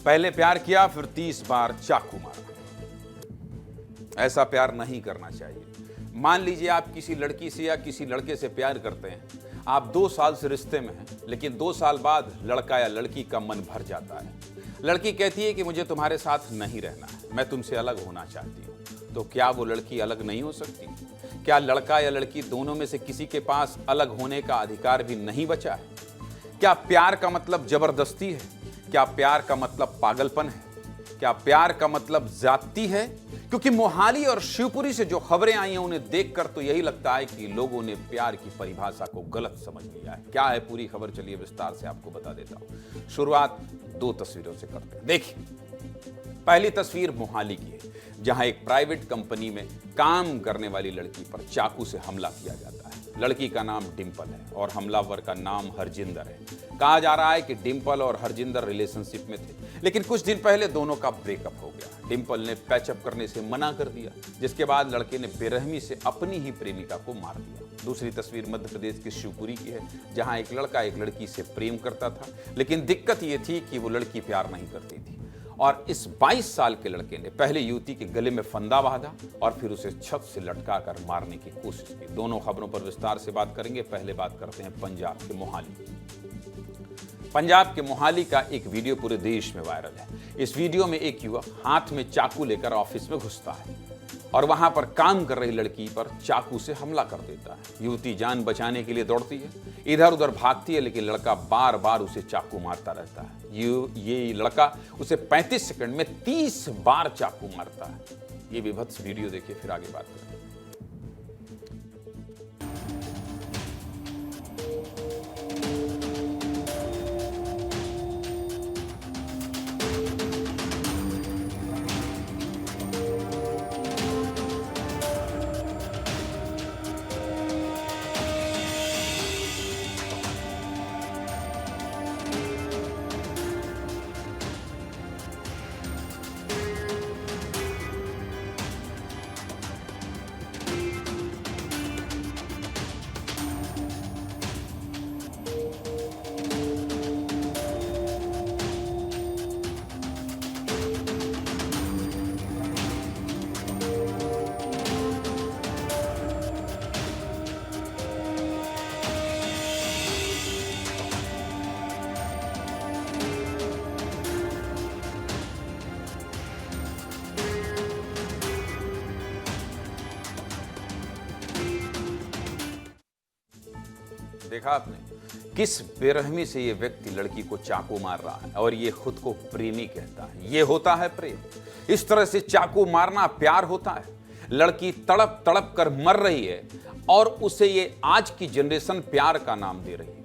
पहले प्यार किया, फिर 30 बार चाकू मारा। ऐसा प्यार नहीं करना चाहिए। मान लीजिए आप किसी लड़की से या किसी लड़के से प्यार करते हैं, आप 2 साल से रिश्ते में हैं, लेकिन 2 साल बाद लड़का या लड़की का मन भर जाता है। लड़की कहती है कि मुझे तुम्हारे साथ नहीं रहना है, मैं तुमसे अलग होना चाहती हूँ। तो क्या वो लड़की अलग नहीं हो सकती? क्या लड़का या लड़की दोनों में से किसी के पास अलग होने का अधिकार भी नहीं बचा है? क्या प्यार का मतलब जबरदस्ती है? क्या प्यार का मतलब पागलपन है? क्या प्यार का मतलब जाति है? क्योंकि मोहाली और शिवपुरी से जो खबरें आई हैं उन्हें देखकर तो यही लगता है कि लोगों ने प्यार की परिभाषा को गलत समझ लिया है। क्या है पूरी खबर, चलिए विस्तार से आपको बता देता हूं। शुरुआत 2 तस्वीरों से करते हैं। देखिए, पहली तस्वीर मोहाली की है, जहां एक प्राइवेट कंपनी में काम करने वाली लड़की पर चाकू से हमला किया जाता है। लड़की का नाम डिंपल है और हमलावर का नाम हरजिंदर है। कहा जा रहा है कि डिंपल और हरजिंदर रिलेशनशिप में थे, लेकिन कुछ दिन पहले दोनों का ब्रेकअप हो गया। डिंपल ने पैचअप करने से मना कर दिया, जिसके बाद लड़के ने बेरहमी से अपनी ही प्रेमिका को मार दिया। दूसरी तस्वीर मध्य प्रदेश के शिवपुरी की है, जहां एक लड़का एक लड़की से प्रेम करता था, लेकिन दिक्कत ये थी कि वो लड़की प्यार नहीं करती थी और इस 22 साल के लड़के ने पहले युवती के गले में फंदा बांधा और फिर उसे छत से लटका कर मारने की कोशिश की। दोनों खबरों पर विस्तार से बात करेंगे। पहले बात करते हैं पंजाब के मोहाली। पंजाब के मोहाली का एक वीडियो पूरे देश में वायरल है। इस वीडियो में एक युवक हाथ में चाकू लेकर ऑफिस में घुसता है और वहां पर काम कर रही लड़की पर चाकू से हमला कर देता है। युवती जान बचाने के लिए दौड़ती है, इधर उधर भागती है, लेकिन लड़का बार बार उसे चाकू मारता रहता है। ये लड़का उसे 35 सेकंड में 30 बार चाकू मारता है। ये विभत्स वीडियो देखिए, फिर आगे बात करें। देखा आपने किस बेरहमी से ये व्यक्ति लड़की को चाकू मार रहा है और ये खुद को प्रेमी कहता है। ये होता है प्रेम? इस तरह से चाकू मारना प्यार होता है? लड़की तड़प तड़प कर मर रही है और उसे ये आज की जनरेशन प्यार का नाम दे रही है।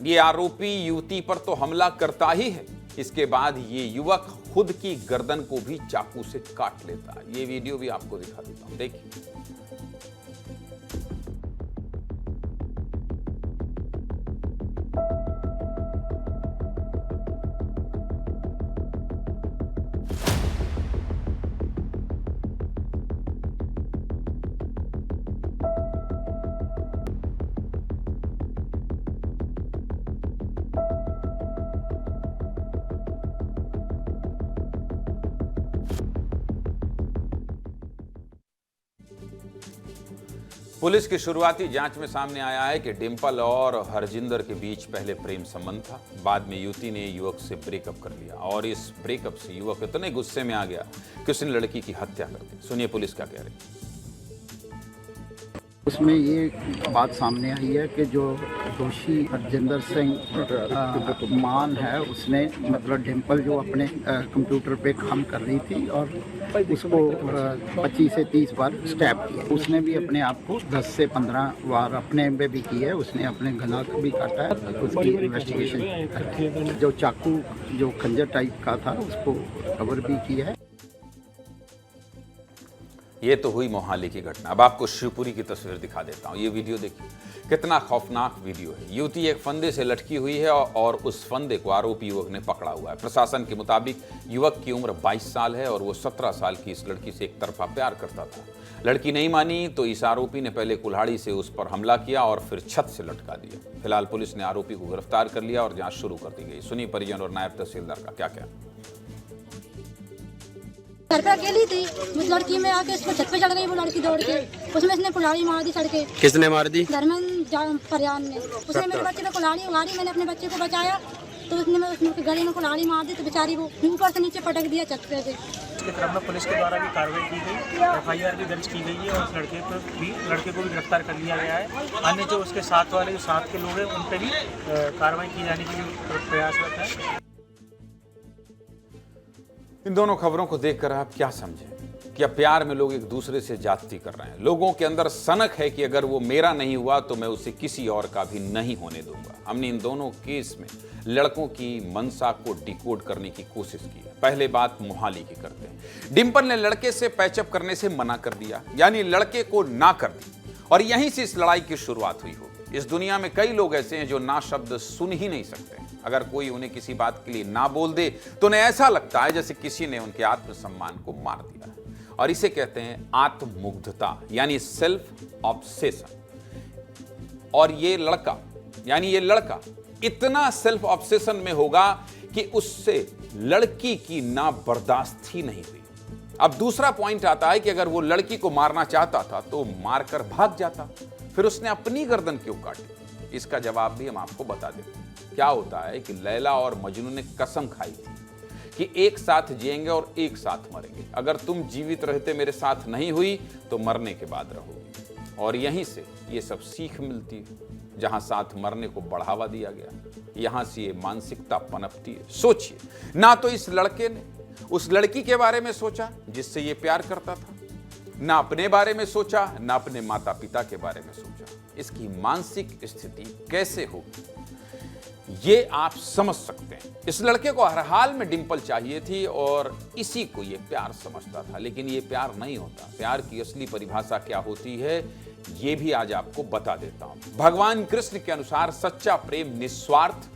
ये आरोपी युवती पर तो हमला करता ही है, इसके बाद ये युवक खुद की गर्दन को भी चाकू से काट लेता है। ये वीडियो भी आपको दिखा देता हूं, देखिए। पुलिस की शुरुआती जांच में सामने आया है कि डिंपल और हरजिंदर के बीच पहले प्रेम संबंध था। बाद में युवती ने युवक से ब्रेकअप कर लिया और इस ब्रेकअप से युवक इतने गुस्से में आ गया कि उसने लड़की की हत्या कर दी। सुनिए पुलिस क्या कह रही है। उसमें ये बात सामने आई है कि जो दोषी हरजिंदर सिंह मान है, उसने मतलब डिंपल जो अपने कंप्यूटर पे काम कर रही थी और उसको 25 से 30 बार स्टैप किया। उसने भी अपने आप को 10 से 15 बार अपने पे भी की है। उसने अपने गला को भी काटा है। उसकी इन्वेस्टिगेशन कर रही है। जो चाकू जो खंजर टाइप का था उसको कवर भी किया है। ये तो हुई मोहाली की घटना। अब आपको शिवपुरी की तस्वीर दिखा देता हूं। ये वीडियो देखिए, कितना खौफनाक वीडियो है। युवती एक फंदे से लटकी हुई है और उस फंदे को आरोपी युवक ने पकड़ा हुआ है। प्रशासन के मुताबिक युवक की उम्र 22 साल है और वो 17 साल की इस लड़की से एक तरफा प्यार करता था। लड़की नहीं मानी तो इस आरोपी ने पहले कुल्हाड़ी से उस पर हमला किया और फिर छत से लटका दिया। फिलहाल पुलिस ने आरोपी को गिरफ्तार कर लिया और जांच शुरू कर दी गई। सुनिए परिजन और नायब तहसीलदार का क्या कहना। घर पे अकेली थी, उस लड़की में आके उसको छत पे चढ़ गई, वो लड़की दौड़ के, उसमें इसने कुल्हाड़ी मार दी सड़के। किसने मार दी? धर्मेंद्र फरियान ने। उसने मेरे बच्चे को कुल्हाड़ी मारी, मैंने अपने बच्चे को बचाया तो उसने गले में कुल्हाड़ी मार दी, तो बेचारी वो ऊपर से नीचे पटक दिया छत पे से। इसके क्रम में पुलिस के द्वारा भी कार्रवाई की गई, FIR भी दर्ज की गई है और उस लड़के को भी गिरफ्तार कर लिया गया है। अन्य जो उसके साथ वाले जो साथ के लोग हैं उन पर भी कार्रवाई की जाने की प्रयासरत है। इन दोनों खबरों को देखकर आप क्या समझें? क्या प्यार में लोग एक दूसरे से जाति कर रहे हैं? लोगों के अंदर सनक है कि अगर वो मेरा नहीं हुआ तो मैं उसे किसी और का भी नहीं होने दूंगा। हमने इन दोनों केस में लड़कों की मंशा को डिकोड करने की कोशिश की है। पहले बात मोहाली की करते हैं। डिंपल ने लड़के से पैचअप करने से मना कर दिया, यानी लड़के को ना कर दी, और यहीं से इस लड़ाई की शुरुआत हुई होगी। इस दुनिया में कई लोग ऐसे हैं जो ना शब्द सुन ही नहीं सकते। अगर कोई उन्हें किसी बात के लिए ना बोल दे तो उन्हें ऐसा लगता है जैसे किसी ने उनके आत्मसम्मान को मार दिया है, और इसे कहते हैं आत्ममुग्धता, यानी सेल्फ ऑब्सेशन। और ये लड़का यानी ये लड़का इतना सेल्फ ऑब्सेशन में होगा कि उससे लड़की की ना बर्दाश्त ही नहीं हुई। अब दूसरा पॉइंट आता है कि अगर वो लड़की को मारना चाहता था तो मारकर भाग जाता, फिर उसने अपनी गर्दन क्यों काटी? इसका जवाब भी हम आपको बता देते हैं। क्या होता है कि लैला और मजनू ने कसम खाई थी कि एक साथ जिएंगे और एक साथ मरेंगे। अगर तुम जीवित रहते मेरे साथ नहीं हुई तो मरने के बाद रहोगी। और यहीं से ये सब सीख मिलती है, जहां साथ मरने को बढ़ावा दिया गया, यहां से ये मानसिकता पनपती है। सोचिए, ना तो इस लड़के ने उस लड़की के बारे में सोचा जिससे ये प्यार करता था, ना अपने बारे में सोचा, ना अपने माता पिता के बारे में सोचा। इसकी मानसिक स्थिति कैसे होगी ये आप समझ सकते हैं। इस लड़के को हर हाल में डिंपल चाहिए थी और इसी को ये प्यार समझता था, लेकिन ये प्यार नहीं होता। प्यार की असली परिभाषा क्या होती है ये भी आज आपको बता देता हूं। भगवान कृष्ण के अनुसार सच्चा प्रेम निस्वार्थ,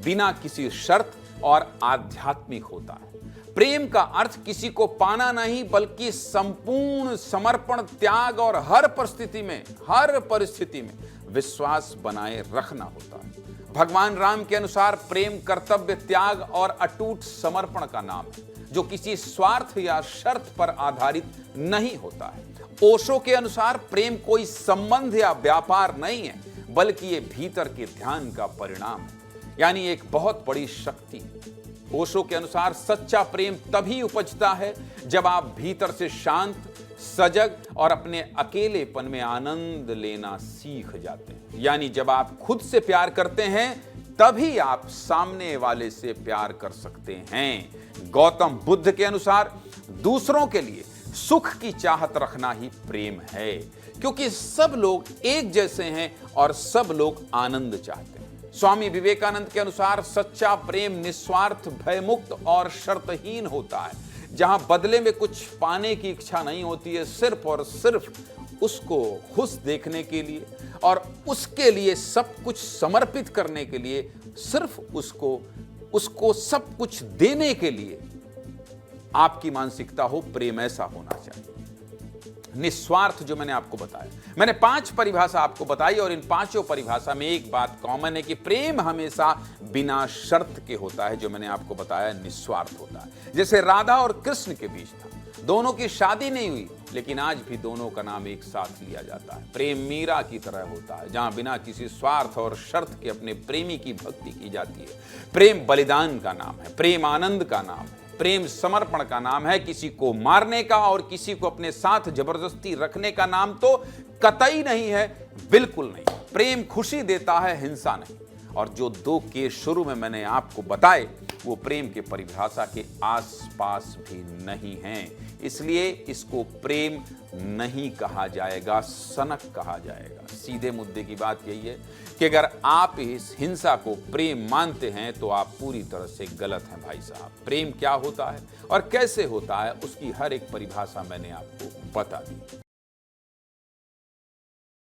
बिना किसी शर्त और आध्यात्मिक होता है। प्रेम का अर्थ किसी को पाना नहीं बल्कि संपूर्ण समर्पण, त्याग और हर परिस्थिति में विश्वास बनाए रखना होता है। भगवान राम के अनुसार प्रेम कर्तव्य, त्याग और अटूट समर्पण का नाम है, जो किसी स्वार्थ या शर्त पर आधारित नहीं होता है। ओशो के अनुसार प्रेम कोई संबंध या व्यापार नहीं है, बल्कि ये भीतर के ध्यान का परिणाम है, यानी एक बहुत बड़ी शक्ति है। ओशो के अनुसार सच्चा प्रेम तभी उपजता है जब आप भीतर से शांत, सजग और अपने अकेलेपन में आनंद लेना सीख जाते हैं। यानी जब आप खुद से प्यार करते हैं तभी आप सामने वाले से प्यार कर सकते हैं। गौतम बुद्ध के अनुसार दूसरों के लिए सुख की चाहत रखना ही प्रेम है, क्योंकि सब लोग एक जैसे हैं और सब लोग आनंद चाहते हैं। स्वामी विवेकानंद के अनुसार सच्चा प्रेम निस्वार्थ, भयमुक्त और शर्तहीन होता है, जहां बदले में कुछ पाने की इच्छा नहीं होती है, सिर्फ और सिर्फ उसको खुश देखने के लिए और उसके लिए सब कुछ समर्पित करने के लिए, सिर्फ उसको सब कुछ देने के लिए आपकी मानसिकता हो। प्रेम ऐसा होना चाहिए, निस्वार्थ, जो मैंने आपको बताया। मैंने 5 परिभाषा आपको बताई और इन 5 परिभाषा में एक बात कॉमन है कि प्रेम हमेशा बिना शर्त के होता है, जो मैंने आपको बताया निस्वार्थ होता है। जैसे राधा और कृष्ण के बीच था, दोनों की शादी नहीं हुई लेकिन आज भी दोनों का नाम एक साथ लिया जाता है। प्रेम मीरा की तरह होता है, जहां बिना किसी स्वार्थ और शर्त के अपने प्रेमी की भक्ति की जाती है। प्रेम बलिदान का नाम है, प्रेम आनंद का नाम है, प्रेम समर्पण का नाम है। किसी को मारने का और किसी को अपने साथ जबरदस्ती रखने का नाम तो कतई नहीं है, बिल्कुल नहीं। प्रेम खुशी देता है, हिंसा नहीं। और जो 2 केस शुरू में मैंने आपको बताए वो प्रेम के परिभाषा के आसपास भी नहीं हैं, इसलिए इसको प्रेम नहीं कहा जाएगा, सनक कहा जाएगा। सीधे मुद्दे की बात यही है कि अगर आप इस हिंसा को प्रेम मानते हैं तो आप पूरी तरह से गलत हैं भाई साहब। प्रेम क्या होता है और कैसे होता है उसकी हर एक परिभाषा मैंने आपको बता दी।